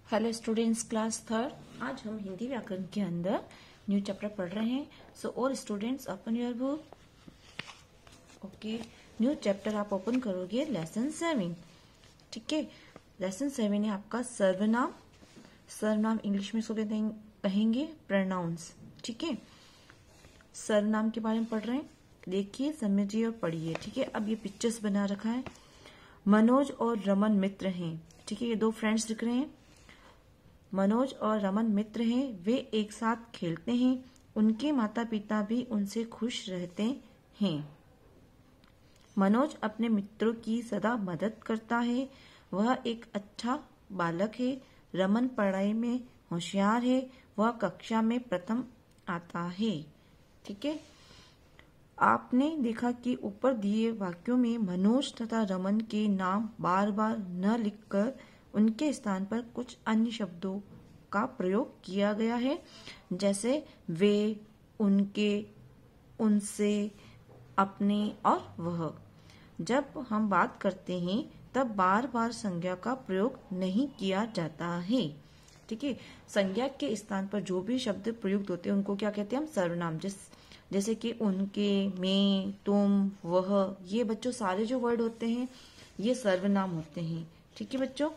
Hello students, class third. आज हम हिंदी व्याकरण के अंदर न्यू चैप्टर पढ़ रहे हैं। So all students open your book. Okay, new chapter आप ओपन करोगे लेसन 7। ठीक है, लेसन 7 है आपका सर्वनाम। सर्वनाम इंग्लिश में इसको कहेंगे प्रोनाउंस। ठीक है, सर्वनाम के बारे में पढ़ रहे हैं। देखिए, समझिए और पढ़िए। ठीक है, अब ये पिक्चर्स बना रखा है। मनोज और रमन मित्र हैं। ठीक है, ये दो फ्रेंड्स दिख रहे हैं। मनोज और रमन मित्र हैं। वे एक साथ खेलते हैं। उनके माता पिता भी उनसे खुश रहते हैं। मनोज अपने मित्रों की सदा मदद करता है। वह एक अच्छा बालक है। रमन पढ़ाई में होशियार है। वह कक्षा में प्रथम आता है। ठीक है, आपने देखा कि ऊपर दिए वाक्यों में मनोज तथा रमन के नाम बार बार न लिखकर उनके स्थान पर कुछ अन्य शब्दों का प्रयोग किया गया है, जैसे वे, उनके, उनसे, अपने और वह। जब हम बात करते हैं तब बार बार संज्ञा का प्रयोग नहीं किया जाता है। ठीक है, संज्ञा के स्थान पर जो भी शब्द प्रयुक्त होते हैं उनको क्या कहते हैं हम? सर्वनाम। जैसे कि उनके, मैं, तुम, वह, ये बच्चों सारे जो वर्ड होते हैं ये सर्वनाम होते हैं। ठीक है बच्चों,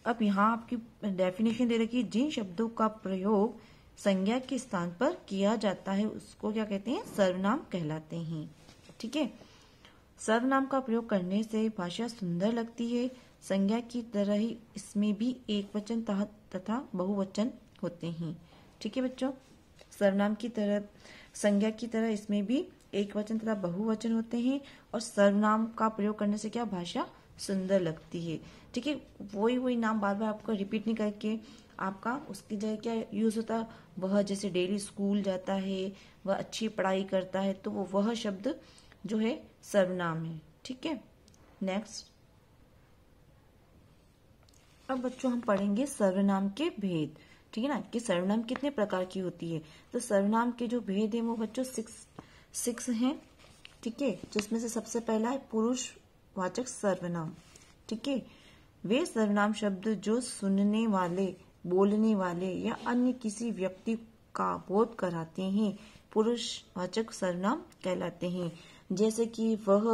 अब यहाँ आपकी डेफिनेशन दे रखी है। जिन शब्दों का प्रयोग संज्ञा के स्थान पर किया जाता है उसको क्या कहते हैं? सर्वनाम कहलाते हैं। ठीक है, सर्वनाम का प्रयोग करने से भाषा सुंदर लगती है। संज्ञा की तरह ही इसमें भी एक वचन तथा बहुवचन होते हैं। ठीक है बच्चों, सर्वनाम की तरह संज्ञा की तरह इसमें भी एक वचन तथा बहुवचन होते हैं। और सर्वनाम का प्रयोग करने से क्या भाषा सुंदर लगती है। ठीक है, वही नाम बार बार आपको रिपीट नहीं करके आपका उसकी जगह क्या यूज होता है? वह जैसे डेली स्कूल जाता है, वह अच्छी पढ़ाई करता है, तो वो वह शब्द जो है सर्वनाम है। ठीक है, नेक्स्ट। अब बच्चों हम पढ़ेंगे सर्वनाम के भेद। ठीक है ना, कि सर्वनाम कितने प्रकार की होती है। तो सर्वनाम के जो भेद है वो बच्चों सिक्स हैं। ठीक है, जिसमें से सबसे पहला है पुरुषवाचक सर्वनाम। ठीक है, वे सर्वनाम शब्द जो सुनने वाले, बोलने वाले या अन्य किसी व्यक्ति का बोध कराते हैं पुरुषवाचक सर्वनाम कहलाते हैं। जैसे कि वह,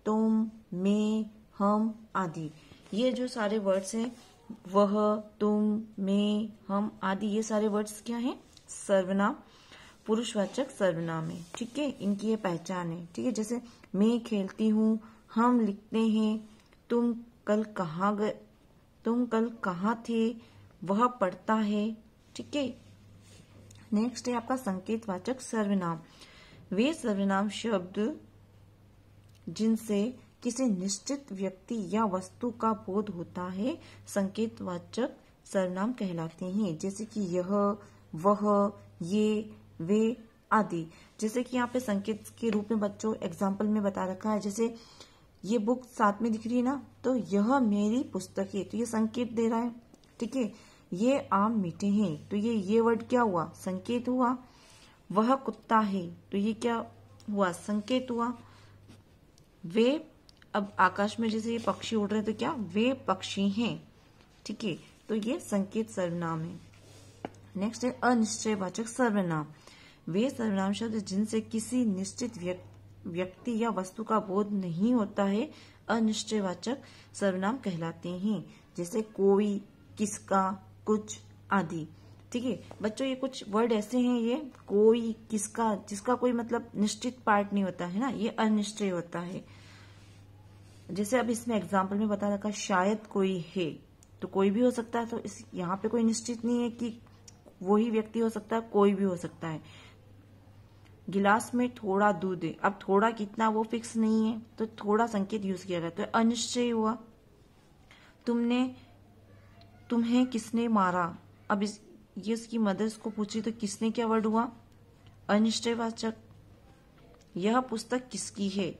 तुम, मैं, हम आदि। ये जो सारे वर्ड्स हैं, वह, तुम, मैं, हम आदि, ये सारे वर्ड्स क्या हैं? सर्वनाम, पुरुषवाचक सर्वनाम है। ठीक है, इनकी ये पहचान है। ठीक है, जैसे मैं खेलती हूँ, हम लिखते हैं, तुम कल कहाँ थे, वह पढ़ता है। ठीक है, नेक्स्ट है आपका संकेतवाचक सर्वनाम। वे सर्वनाम शब्द जिनसे किसी निश्चित व्यक्ति या वस्तु का बोध होता है संकेतवाचक सर्वनाम कहलाते हैं। जैसे कि यह, वह, ये, वे आदि। जैसे कि यहाँ पे संकेत के रूप में बच्चों एग्जाम्पल में बता रखा है। जैसे ये बुक साथ में दिख रही है ना, तो यह मेरी पुस्तक है, तो ये संकेत दे रहा है। ठीक है, ये आम मीठे हैं, तो ये वर्ड क्या हुआ? संकेत हुआ। वह कुत्ता है, तो ये क्या हुआ? संकेत हुआ। वे, अब आकाश में जैसे ये पक्षी उड़ रहे हैं तो क्या वे पक्षी हैं। ठीक है, तो ये संकेत सर्वनाम है। नेक्स्ट है अनिश्चयवाचक सर्वनाम। वे सर्वनाम शब्द जिनसे किसी निश्चित व्यक्ति या वस्तु का बोध नहीं होता है अनिश्चयवाचक सर्वनाम कहलाते हैं। जैसे कोई, किसका, कुछ आदि। ठीक है बच्चों, ये कुछ वर्ड ऐसे हैं, ये कोई, किसका, जिसका कोई मतलब निश्चित पार्ट नहीं होता है ना, ये अनिश्चय होता है। जैसे अब इसमें एग्जाम्पल में बता रखा शायद कोई है, तो कोई भी हो सकता है। तो इस यहाँ पे कोई निश्चित नहीं है कि वही व्यक्ति हो सकता है, कोई भी हो सकता है। गिलास में थोड़ा दूध है, अब थोड़ा कितना वो फिक्स नहीं है, तो थोड़ा संकेत यूज किया गया, तो अनिश्चय हुआ। तुम्हें किसने मारा, अब ये उसकी मदर को पूछी तो किसने क्या वर्ड हुआ? अनिश्चयवाचक। यह पुस्तक किसकी है,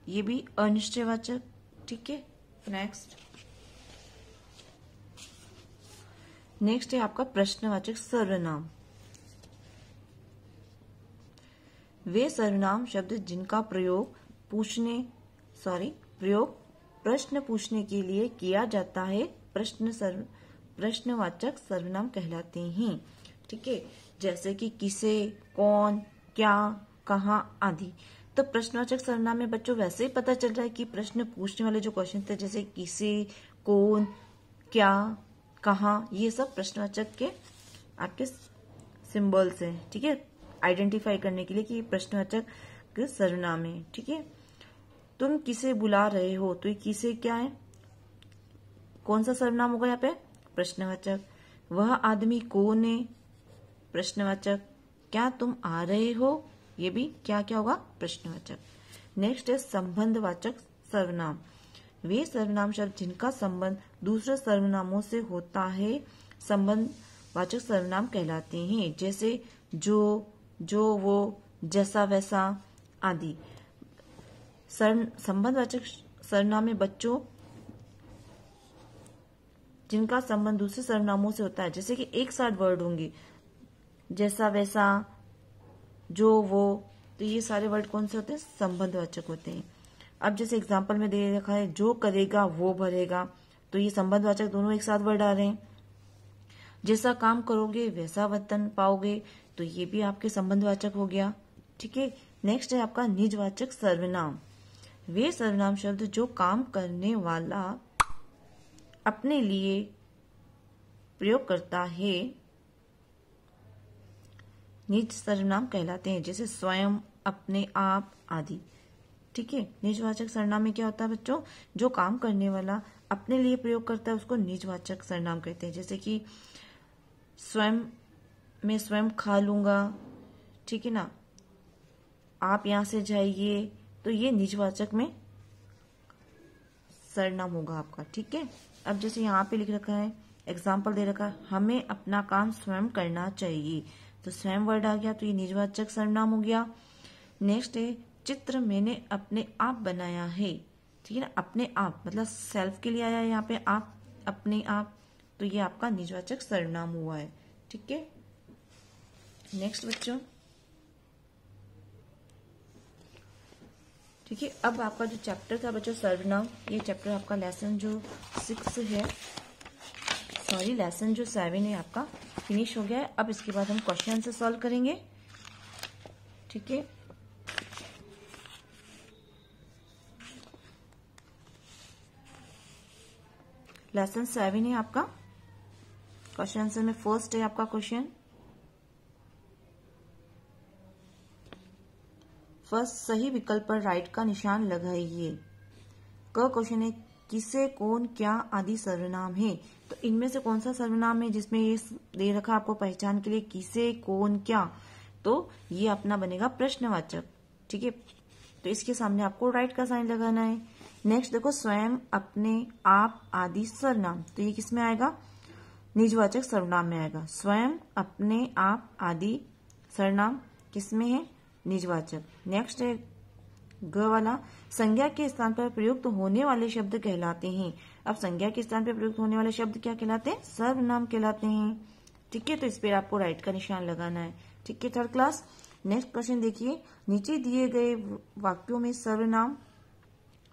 ये भी अनिश्चयवाचक। ठीक है, नेक्स्ट है आपका प्रश्नवाचक सर्वनाम। वे सर्वनाम शब्द जिनका प्रयोग प्रश्न पूछने के लिए किया जाता है प्रश्नवाचक सर्वनाम कहलाते हैं। ठीक है, जैसे कि किसे, कौन, क्या, कहाँ आदि। तो प्रश्नवाचक सर्वनाम में बच्चों वैसे ही पता चल रहा है कि प्रश्न पूछने वाले जो क्वेश्चन थे, जैसे किसे, कौन, क्या, कहाँ, ये सब प्रश्नवाचक के आपके सिंबल्स हैं। ठीक है, आइडेंटिफाई करने के लिए कि प्रश्नवाचक सर्वनाम है। ठीक है, तुम किसे बुला रहे हो, तो ये किसे क्या है, कौन सा सर्वनाम होगा यहाँ पे, प्रश्नवाचक। वह आदमी कौन है, प्रश्नवाचक। क्या तुम आ रहे हो, ये भी क्या क्या होगा, प्रश्नवाचक। नेक्स्ट है संबंधवाचक सर्वनाम। वे सर्वनाम शब्द जिनका संबंध दूसरे सर्वनामों से होता है संबंधवाचक सर्वनाम कहलाते हैं। जैसे जो, वो, जैसा वैसा आदि। संबंधवाचक सर्वनाम में बच्चों जिनका संबंध दूसरे सर्वनामों से होता है, जैसे कि एक साथ वर्ड होंगे, जैसा वैसा, जो वो, तो ये सारे वर्ड कौन से होते हैं, संबंधवाचक होते हैं। अब जैसे एग्जांपल में दे रखा है जो करेगा वो भरेगा, तो ये संबंधवाचक दोनों एक साथ वर्ड आ रहे हैं। जैसा काम करोगे वैसा वेतन पाओगे, तो ये भी आपके संबंधवाचक हो गया। ठीक है, नेक्स्ट है आपका निजवाचक सर्वनाम। वे सर्वनाम शब्द जो काम करने वाला अपने लिए प्रयोग करता है निज सर्वनाम कहलाते हैं। जैसे स्वयं, अपने आप आदि। ठीक है, निजवाचक सर्वनाम में क्या होता है बच्चों, जो काम करने वाला अपने लिए प्रयोग करता है उसको निजवाचक सर्वनाम कहते हैं। जैसे कि स्वयं, मैं स्वयं खा लूंगा, ठीक है ना, आप यहां से जाइए, तो ये निजवाचक में सर्वनाम होगा आपका। ठीक है, अब जैसे यहाँ पे लिख रखा है, एग्जाम्पल दे रखा है, हमें अपना काम स्वयं करना चाहिए, तो स्वयं वर्ड आ गया, तो ये निजवाचक सर्वनाम हो गया। नेक्स्ट है चित्र मैंने अपने आप बनाया है। ठीक है ना, अपने आप मतलब सेल्फ के लिए आया है यहाँ पे आप, अपने आप, तो ये आपका निजवाचक सर्वनाम हुआ है। ठीक है, नेक्स्ट बच्चों, ठीक है, अब आपका जो चैप्टर था बच्चों सर्वनाम, ये चैप्टर आपका लेसन जो 6 है, सॉरी लेसन जो 7 है आपका फिनिश हो गया है। अब इसके बाद हम क्वेश्चन से सॉल्व करेंगे। ठीक है, लेसन 7 है आपका, क्वेश्चन आंसर में फर्स्ट है आपका क्वेश्चन, फर्स्ट सही विकल्प पर राइट का निशान लगाइए। क क्वेश्चन है किसे, कौन, क्या आदि सर्वनाम है, तो इनमें से कौन सा सर्वनाम है जिसमें ये दे रखा आपको पहचान के लिए किसे, कौन, क्या, तो ये अपना बनेगा प्रश्नवाचक। ठीक है, तो इसके सामने आपको राइट का साइन लगाना है। नेक्स्ट देखो स्वयं, अपने, आप आदि सर्वनाम, तो ये किस में आएगा, निजवाचक सर्वनाम में आएगा। स्वयं, अपने, आप आदि सर्वनाम किस में है, निजवाचक। नेक्स्ट है ग वाला, संज्ञा के स्थान पर प्रयुक्त होने वाले शब्द कहलाते हैं। अब संज्ञा के स्थान पर प्रयुक्त होने वाले शब्द क्या कहलाते हैं, सर्वनाम कहलाते हैं। ठीक है, तो इस पर आपको राइट का निशान लगाना है। ठीक है, थर्ड क्लास। नेक्स्ट क्वेश्चन देखिए, नीचे दिए गए वाक्यों में सर्वनाम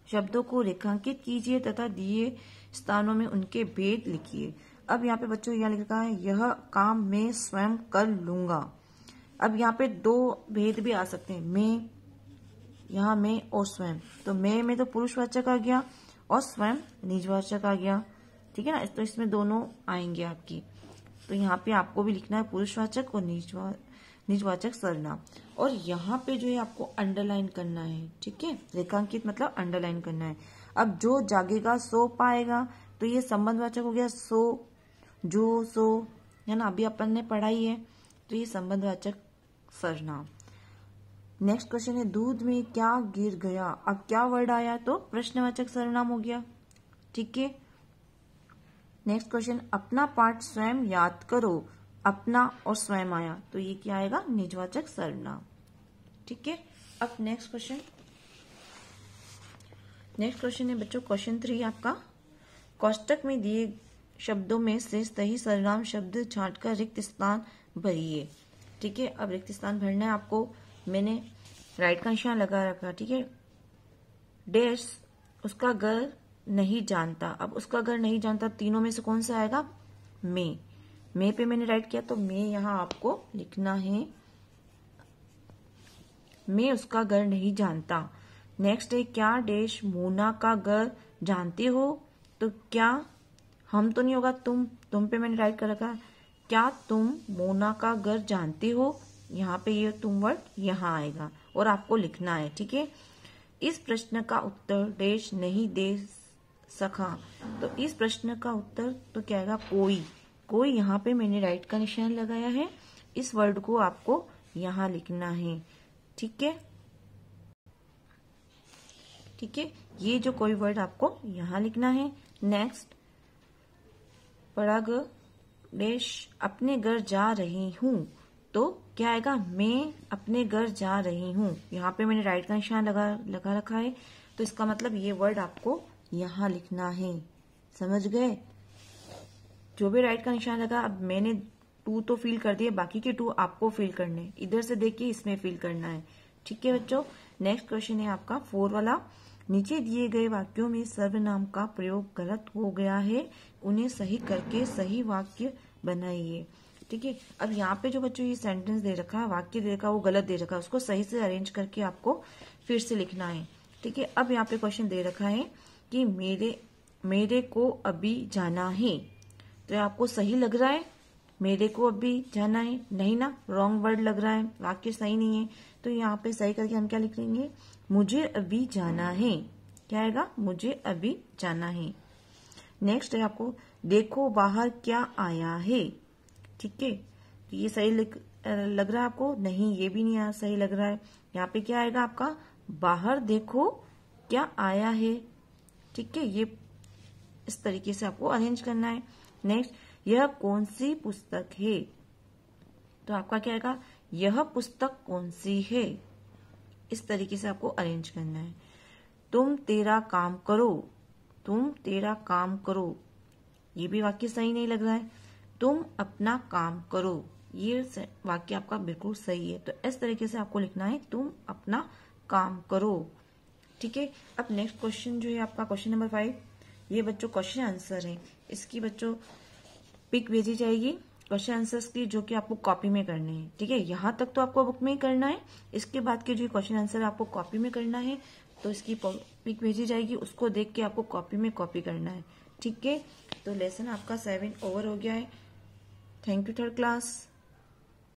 शब्दों को रेखांकित कीजिए तथा दिए स्थानों में उनके भेद लिखिए। अब यहाँ पे बच्चों यहाँ लिख रखा है यह काम मैं स्वयं कर लूंगा। अब यहाँ पे दो भेद भी आ सकते हैं, मैं, यहाँ मैं और स्वयं, तो मैं में तो पुरुषवाचक आ गया और स्वयं निजवाचक आ गया। ठीक है ना, तो इसमें दोनों आएंगे आपकी, तो यहाँ पे आपको भी लिखना है पुरुषवाचक और निजवाचक सर्वनाम। और यहाँ पे जो है आपको अंडरलाइन करना है। ठीक है, रेखांकित मतलब अंडरलाइन करना है। अब जो जागेगा सो पाएगा, तो ये संबंधवाचक हो गया, सो, जो, सो, है ना, अभी अपन ने पढ़ाई है, तो ये संबंधवाचक सर्वनाम। नेक्स्ट क्वेश्चन है दूध में क्या गिर गया। अब क्या वर्ड आया, तो प्रश्नवाचक सर्वनाम हो गया। ठीक है, नेक्स्ट क्वेश्चन अपना पाठ स्वयं याद करो। अपना और स्वयं आया, तो ये क्या आएगा, निजवाचक सर्वनाम। ठीक है, अब नेक्स्ट क्वेश्चन है बच्चों क्वेश्चन 3 आपका, कोष्टक में दिए शब्दों में से सही सर्वनाम शब्द छांटकर रिक्त स्थान भरिए। ठीक है, अब रिक्त स्थान भरना है आपको, मैंने राइट का निशान लगा रखा। ठीक है, डैश उसका घर नहीं जानता। अब उसका घर नहीं जानता, तीनों में से कौन सा आएगा? मैं पे मैंने राइट किया तो मैं यहां आपको लिखना है, मैं उसका घर नहीं जानता। नेक्स्ट है क्या डैश मोना का घर जानते हो? तो क्या हम तो नहीं होगा, तुम पे मैंने राइट कर रखा, क्या तुम मोना का घर जानते हो? यहाँ पे ये तुम वर्ड यहाँ आएगा और आपको लिखना है, ठीक है। इस प्रश्न का उत्तर डैश नहीं दे सका, तो इस प्रश्न का उत्तर तो क्या आएगा? कोई यहाँ पे मैंने राइट का निशान लगाया है, इस वर्ड को आपको यहाँ लिखना है, ठीक है। ठीक है, ये जो कोई वर्ड आपको यहाँ लिखना है। नेक्स्ट पराग डैश अपने घर जा रही हूँ, तो क्या आएगा? मैं अपने घर जा रही हूँ। यहाँ पे मैंने राइट का निशान लगा रखा है, तो इसका मतलब ये वर्ड आपको यहाँ लिखना है। समझ गए? जो भी राइट का निशान लगा, अब मैंने 2 तो फिल कर दिए, बाकी के 2 आपको फिल करने, इधर से देखिए इसमें फिल करना है, ठीक है बच्चों। नेक्स्ट क्वेश्चन है आपका 4 वाला। नीचे दिए गए वाक्यों में सर्वनाम का प्रयोग गलत हो गया है, उन्हें सही करके सही वाक्य बनाइए। ठीक है, अब यहाँ पे जो बच्चों ये सेंटेंस दे रखा है, वाक्य दे रखा, वो गलत दे रखा है, उसको सही से अरेंज करके आपको फिर से लिखना है। ठीक है, अब यहाँ पे क्वेश्चन दे रखा है कि मेरे को अभी जाना है, तो आपको सही लग रहा है? मेरे को अभी जाना है नहीं ना, रॉन्ग वर्ड लग रहा है, वाक्य सही नहीं है। तो यहाँ पे सही करके हम क्या लिख लेंगे? मुझे अभी जाना है। क्या आएगा? मुझे अभी जाना है। नेक्स्ट है आपको देखो बाहर क्या आया है। ठीक है, तो ये सही लग रहा है आपको? नहीं, ये भी नहीं सही लग रहा है। यहाँ पे क्या आएगा आपका? बाहर देखो क्या आया है। ठीक है, ये इस तरीके से आपको अरेंज करना है। नेक्स्ट, यह कौन सी पुस्तक है, तो आपका क्या आएगा? यह पुस्तक कौन सी है। इस तरीके से आपको अरेंज करना है। तुम तेरा काम करो, तुम तेरा काम करो, ये भी वाक्य सही नहीं लग रहा है। तुम अपना काम करो, ये वाक्य आपका बिल्कुल सही है। तो इस तरीके से आपको लिखना है, तुम अपना काम करो। ठीक है, अब नेक्स्ट क्वेश्चन जो है आपका क्वेश्चन नंबर 5, ये बच्चों क्वेश्चन आंसर है। इसकी बच्चों पिक भेजी जाएगी क्वेश्चन आंसर्स की, जो कि आपको कॉपी में करने हैं। ठीक है, यहाँ तक तो आपको बुक में ही करना है, इसके बाद के जो क्वेश्चन आंसर आपको कॉपी में करना है, तो इसकी पिक भेजी जाएगी, उसको देख के आपको कॉपी में कॉपी करना है। ठीक है, तो लेसन आपका 7 ओवर हो गया है। Thank you third class.